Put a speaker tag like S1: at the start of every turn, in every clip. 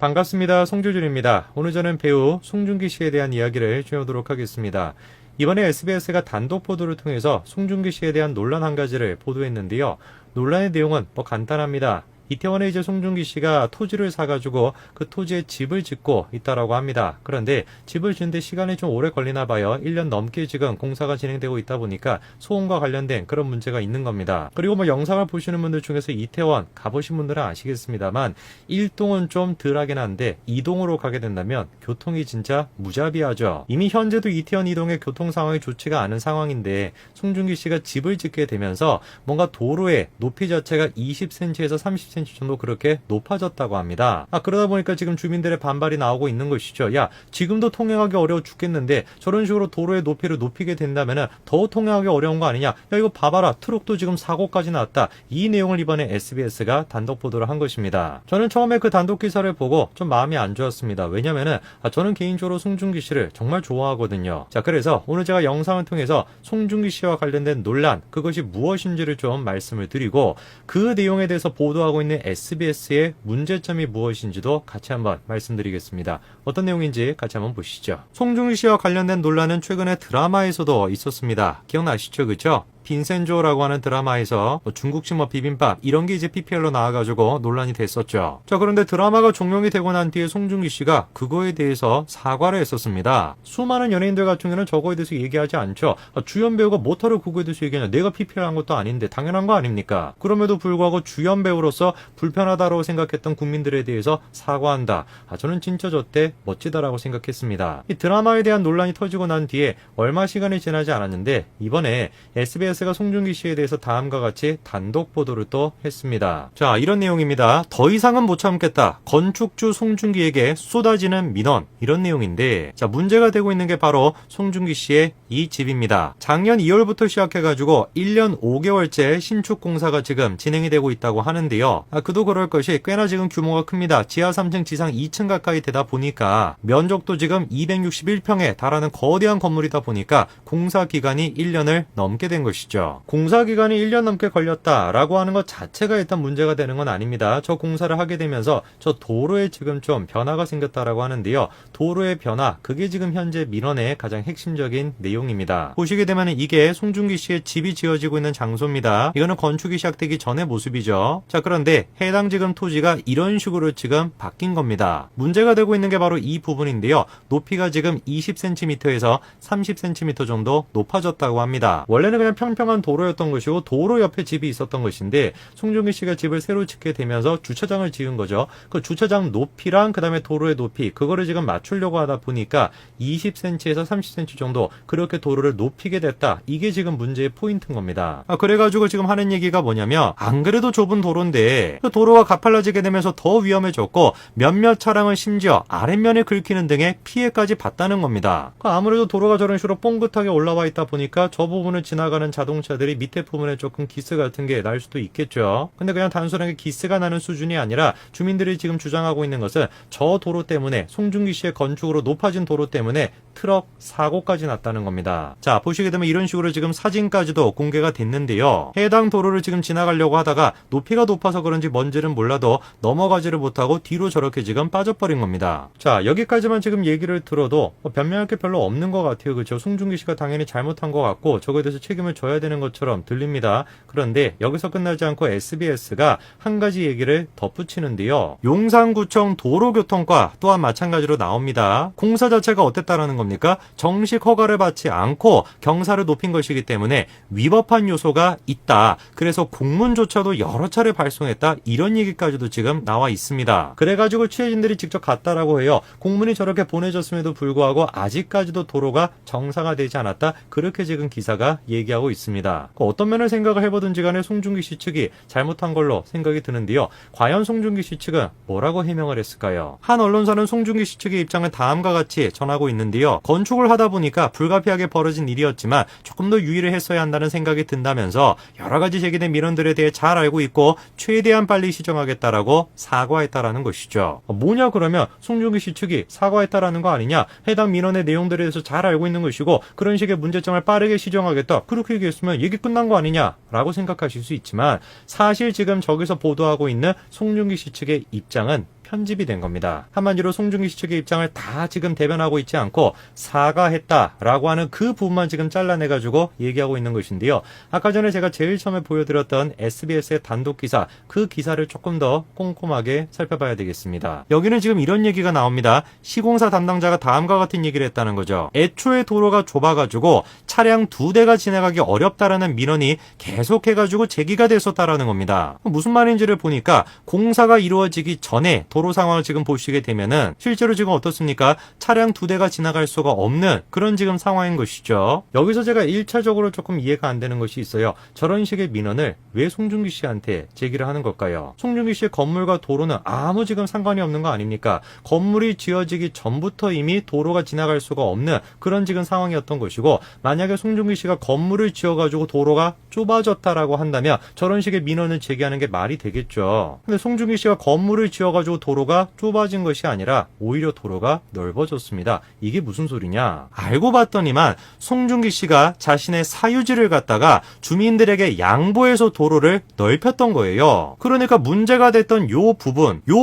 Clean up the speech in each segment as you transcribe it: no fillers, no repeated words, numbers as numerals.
S1: 반갑습니다. 송조준입니다. 오늘 저는 배우 송중기 씨에 대한 이야기를 해보도록 하겠습니다. 이번에 SBS가 단독 보도를 통해서 송중기 씨에 대한 논란 한 가지를 보도했는데요. 논란의 내용은 간단합니다. 이태원에 이제 송중기 씨가 토지를 사가지고 그 토지에 집을 짓고 있다라고 합니다. 그런데 집을 짓는데 시간이 좀 오래 걸리나 봐요. 1년 넘게 지금 공사가 진행되고 있다 보니까 소음과 관련된 그런 문제가 있는 겁니다. 그리고 영상을 보시는 분들 중에서 이태원 가보신 분들은 아시겠습니다만 1동은 좀 덜하긴 한데 2동으로 가게 된다면 교통이 진짜 무자비하죠. 이미 현재도 이태원 2동의 교통 상황이 좋지가 않은 상황인데 송중기 씨가 집을 짓게 되면서 뭔가 도로의 높이 자체가 20cm에서 30cm 정도 그렇게 높아졌다고 합니다. 그러다 보니까 지금 주민들의 반발이 나오고 있는 것이죠. 야, 지금도 통행하기 어려워 죽겠는데 저런 식으로 도로의 높이를 높이게 된다면 더 통행하기 어려운 거 아니냐. 야, 이거 봐봐라. 트럭도 지금 사고까지 났다. 이 내용을 이번에 SBS가 단독 보도를 한 것입니다. 저는 처음에 그 단독 기사를 보고 좀 마음이 안 좋았습니다. 왜냐면은 저는 개인적으로 송중기 씨를 정말 좋아하거든요. 자, 그래서 오늘 제가 영상을 통해서 송중기 씨와 관련된 논란, 그것이 무엇인지를 좀 말씀을 드리고 그 내용에 대해서 보도하고 있는 SBS의 문제점이 무엇인지도 같이 한번 말씀드리겠습니다. 어떤 내용인지 같이 한번 보시죠. 송중기 씨와 관련된 논란은 최근에 드라마에서도 있었습니다. 기억나시죠? 그죠? 빈센조라고 하는 드라마에서 중국식 비빔밥 이런 게 이제 PPL로 나와가지고 논란이 됐었죠. 자, 그런데 드라마가 종영이 되고 난 뒤에 송중기 씨가 그거에 대해서 사과를 했었습니다. 수많은 연예인들 같은 경우는 저거에 대해서 얘기하지 않죠. 주연 배우가 뭐하러 그거에 대해서 얘기하냐. 내가 PPL 한 것도 아닌데 당연한 거 아닙니까? 그럼에도 불구하고 주연 배우로서 불편하다고 생각했던 국민들에 대해서 사과한다. 저는 진짜 저때 멋지다라고 생각했습니다. 이 드라마에 대한 논란이 터지고 난 뒤에 얼마 시간이 지나지 않았는데 이번에 SBS가 송중기 씨에 대해서 다음과 같이 단독 보도를 또 했습니다. 자, 이런 내용입니다. 더 이상은 못 참겠다. 건축주 송중기에게 쏟아지는 민원. 이런 내용인데, 자, 문제가 되고 있는 게 바로 송중기 씨의 이 집입니다. 작년 2월부터 시작해가지고 1년 5개월째 신축 공사가 지금 진행이 되고 있다고 하는데요. 그도 그럴 것이 꽤나 지금 규모가 큽니다. 지하 3층, 지상 2층 가까이 되다 보니까 면적도 지금 261평에 달하는 거대한 건물이다 보니까 공사 기간이 1년을 넘게 된 것이죠. 공사 기간이 1년 넘게 걸렸다라고 하는 것 자체가 일단 문제가 되는 건 아닙니다. 저 공사를 하게 되면서 저 도로에 지금 좀 변화가 생겼다라고 하는데요. 도로의 변화, 그게 지금 현재 민원의 가장 핵심적인 내용입니다. 보시게 되면 이게 송중기 씨의 집이 지어지고 있는 장소입니다. 이거는 건축이 시작되기 전의 모습이죠. 자, 그런데 해당 지금 토지가 이런 식으로 지금 바뀐 겁니다. 문제가 되고 있는 게 바로 이 부분인데요. 높이가 지금 20cm에서 30cm 정도 높아졌다고 합니다. 원래는 그냥 평평한 도로였던 것이고 도로 옆에 집이 있었던 것인데 송중기 씨가 집을 새로 짓게 되면서 주차장을 지은 거죠. 그 주차장 높이랑 그 다음에 도로의 높이 그거를 지금 맞추려고 하다 보니까 20cm에서 30cm 정도 그렇게 도로를 높이게 됐다. 이게 지금 문제의 포인트인 겁니다. 그래가지고 지금 하는 얘기가 뭐냐면 안 그래도 좁은 도로인데 그 도로가 가팔라지게 되면서 더 위험해졌고 몇몇 차량은 심지어 아랫면에 긁히는 등의 피해까지 봤다는 겁니다. 아무래도 도로가 저런 식으로 뽕긋하게 올라와 있다 보니까 저 부분을 지나가는 자동차들이 밑에 부분에 조금 기스 같은 게 날 수도 있겠죠. 근데 그냥 단순하게 기스가 나는 수준이 아니라 주민들이 지금 주장하고 있는 것은 저 도로 때문에 송중기 씨의 건축으로 높아진 도로 때문에 트럭 사고까지 났다는 겁니다. 자, 보시게 되면 이런 식으로 지금 사진까지도 공개가 됐는데요. 해당 도로를 지금 지나가려고 하다가 높이가 높아서 그런지 뭔지는 몰라도 넘어가지를 못하고 뒤로 저렇게 지금 빠져버린 겁니다. 자, 여기까지만 지금 얘기를 들어도 변명할 게 별로 없는 것 같아요. 그렇죠? 송중기 씨가 당연히 잘못한 것 같고 저거에 대해서 책임을 져야 되는 것처럼 들립니다. 그런데 여기서 끝나지 않고 SBS가 한 가지 얘기를 덧붙이는데요. 용산구청 도로교통과 또한 마찬가지로 나옵니다. 공사 자체가 어땠다라는 겁니까? 정식 허가를 받지 않고 경사를 높인 것이기 때문에 위법한 요소가 있다. 그래서 공문조차도 여러 차례 발송했다. 이런 얘기까지도 지금 나와 있습니다. 그래가지고 취재진들이 직접 갔다라고 해요. 공문이 저렇게 보내졌음에도 불구하고 아직까지도 도로가 정상화되지 않았다. 그렇게 지금 기사가 얘기하고 있습니다. 어떤 면을 생각을 해보든지 간에 송중기 씨 측이 잘못한 걸로 생각이 드는데요. 과연 송중기 씨 측은 뭐라고 해명을 했을까요? 한 언론사는 송중기 씨 측의 입장을 다음과 같이 전하고 있는데요. 건축을 하다 보니까 불가피하게 벌어진 일이었지만 조금 더 유의를 했어야 한다는 생각이 든다면서 여러 가지 제기된 민원들에 대해 잘 알고 있고 최대한 빨리 시정하겠다라고 사과했다라는 것이죠. 뭐냐 그러면 송중기 씨 측이 사과했다라는 거 아니냐? 해당 민원의 내용들에 대해서 잘 알고 있는 것이고 그런 식의 문제점을 빠르게 시정하겠다. 그렇게 얘기했으면 얘기 끝난 거 아니냐라고 생각하실 수 있지만 사실 지금 저기서 보도하고 있는 송중기 씨 측의 입장은 편집이 된 겁니다. 한마디로 송중기 씨 측의 입장을 다 지금 대변하고 있지 않고 사과했다라고 하는 그 부분만 지금 잘라내가지고 얘기하고 있는 것인데요. 아까 전에 제가 제일 처음에 보여드렸던 SBS의 단독 기사, 그 기사를 조금 더 꼼꼼하게 살펴봐야 되겠습니다. 여기는 지금 이런 얘기가 나옵니다. 시공사 담당자가 다음과 같은 얘기를 했다는 거죠. 애초에 도로가 좁아가지고 차량 2대가 지나가기 어렵다라는 민원이 계속해가지고 제기가 됐었다라는 겁니다. 무슨 말인지를 보니까 공사가 이루어지기 전에 도로 상황을 지금 보시게 되면은 실제로 지금 어떻습니까? 차량 2대가 지나갈 수가 없는 그런 지금 상황인 것이죠. 여기서 제가 1차적으로 조금 이해가 안 되는 것이 있어요. 저런 식의 민원을 왜 송중기 씨한테 제기를 하는 걸까요? 송중기 씨의 건물과 도로는 아무 지금 상관이 없는 거 아닙니까? 건물이 지어지기 전부터 이미 도로가 지나갈 수가 없는 그런 지금 상황이었던 것이고, 만약에 송중기 씨가 건물을 지어가지고 도로가 좁아졌다라고 한다면 저런 식의 민원을 제기하는 게 말이 되겠죠. 근데 송중기 씨가 건물을 지어가지고 도로가 좁아진 것이 아니라 오히려 도로가 넓어졌습니다. 이게 무슨 소리냐? 알고 봤더니만 송중기 씨가 자신의 사유지를 갖다가 주민들에게 양보해서 도로를 넓혔던 거예요. 그러니까 문제가 됐던 요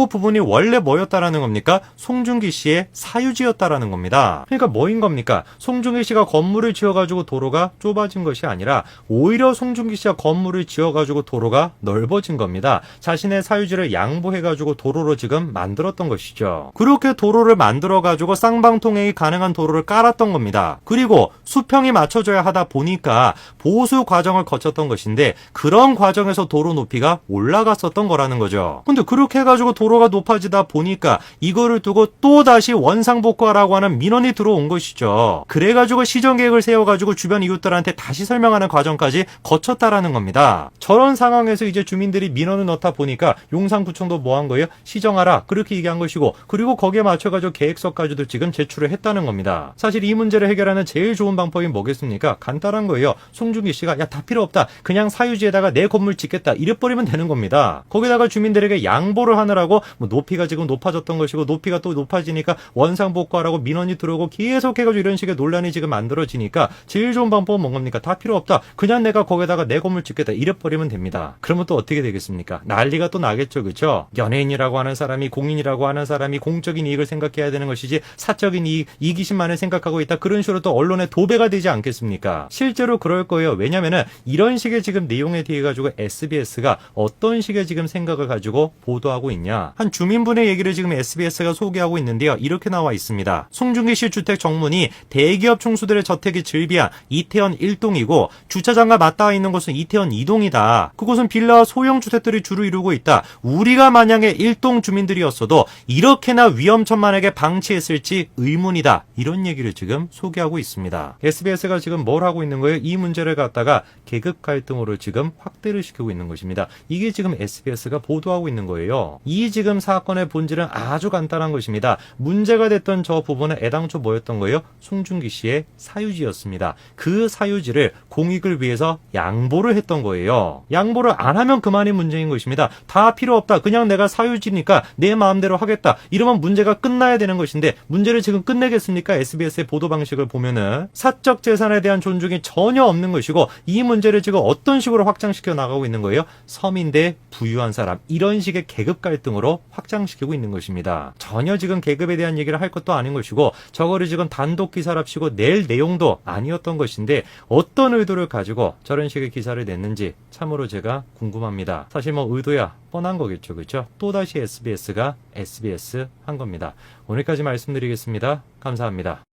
S1: 부분이 원래 뭐였다라는 겁니까? 송중기 씨의 사유지였다라는 겁니다. 그러니까 뭐인 겁니까? 송중기 씨가 건물을 지어가지고 도로가 좁아진 것이 아니라 오히려 송중기 씨가 건물을 지어가지고 도로가 넓어진 겁니다. 자신의 사유지를 양보해가지고 도로로 지금 만들었던 것이죠. 그렇게 도로를 만들어가지고 쌍방통행이 가능한 도로를 깔았던 겁니다. 그리고 수평이 맞춰져야 하다 보니까 보수 과정을 거쳤던 것인데, 그런 과정에서 도로 높이가 올라갔었던 거라는 거죠. 근데 그렇게 해가지고 도로가 높아지다 보니까 이거를 두고 또 다시 원상복구하라고 하는 민원이 들어온 것이죠. 그래가지고 시정계획을 세워가지고 주변 이웃들한테 다시 설명하는 과정까지 거쳤다라는 겁니다. 저런 상황에서 이제 주민들이 민원을 넣다 보니까 용산구청도 뭐 한 거예요? 시정하라, 그렇게 얘기한 것이고, 그리고 거기에 맞춰가지고 계획서까지도 지금 제출을 했다는 겁니다. 사실 이 문제를 해결하는 제일 좋은 방법이 뭐겠습니까? 간단한 거예요. 송중기 씨가 야, 다 필요 없다, 그냥 사유지에다가 내 건물 짓겠다, 이래버리면 되는 겁니다. 거기다가 주민들에게 양보를 하느라고 뭐 높이가 지금 높아졌던 것이고, 높이가 또 높아지니까 원상복구하라고 민원이 들어오고 계속해가지고 이런 식의 논란이 지금 만들어지니까 제일 좋은 방법은 뭔겁니까? 다 필요 없다, 그냥 내가 거기다가 내 건물 짓겠다, 이래버리면 됩니다. 그러면 또 어떻게 되겠습니까? 난리가 또 나겠죠, 그렇죠? 연예인이라고 하는 사람이, 공인이라고 하는 사람이 공적인 이익을 생각해야 되는 것이지 사적인 이기심만을 생각하고 있다, 그런 식으로 또 언론에 도배가 되지 않겠습니까? 실제로 그럴 거예요. 왜냐면은 이런 식의 지금 내용에 대해 가지고 SBS가 어떤 식의 지금 생각을 가지고 보도하고 있냐, 한 주민분의 얘기를 지금 SBS가 소개하고 있는데요. 이렇게 나와 있습니다. 송중기 씨 주택 정문이 대기업 총수들의 저택이 즐비한 이태원 1동이고 주차장과 맞닿아 있는 곳은 이태원 2동이다. 그곳은 빌라와 소형 주택들이 주로 이루고 있다. 우리가 만약에 1동 주민들이었어도 이렇게나 위험천만하게 방치했을지 의문이다. 이런 얘기를 지금 소개하고 있습니다. SBS가 지금 뭘 하고 있는 거예요? 이 문제를 갖다가 계급 갈등으로 지금 확대를 시키고 있는 것입니다. 이게 지금 SBS가 보도하고 있는 거예요. 이 지금 사건의 본질은 아주 간단한 것입니다. 문제가 됐던 저 부분은 애당초 뭐였던 거예요? 송중기 씨의 사유지였습니다. 그 사유지를 공익을 위해서 양보를 했던 거예요. 양보를 안 하면 그만이 문제인 것입니다. 다 필요 없다, 그냥 내가 사유지니까 내 마음대로 하겠다, 이러면 문제가 끝나야 되는 것인데 문제를 지금 끝내겠습니까? SBS의 보도 방식을 보면은 사적 재산에 대한 존중이 전혀 없는 것이고, 이 문제를 지금 어떤 식으로 확장시켜 나가고 있는 거예요? 서민 대 부유한 사람, 이런 식의 계급 갈등으로 확장시키고 있는 것입니다. 전혀 지금 계급에 대한 얘기를 할 것도 아닌 것이고, 저거를 지금 단독 기사랍시고 낼 내용도 아니었던 것인데 어떤 의도를 가지고 저런 식의 기사를 냈는지 참으로 제가 궁금합니다. 사실 뭐 의도야 뻔한 거겠죠, 그렇죠? 또다시 SBS가 SBS 한 겁니다. 오늘까지 말씀드리겠습니다. 감사합니다.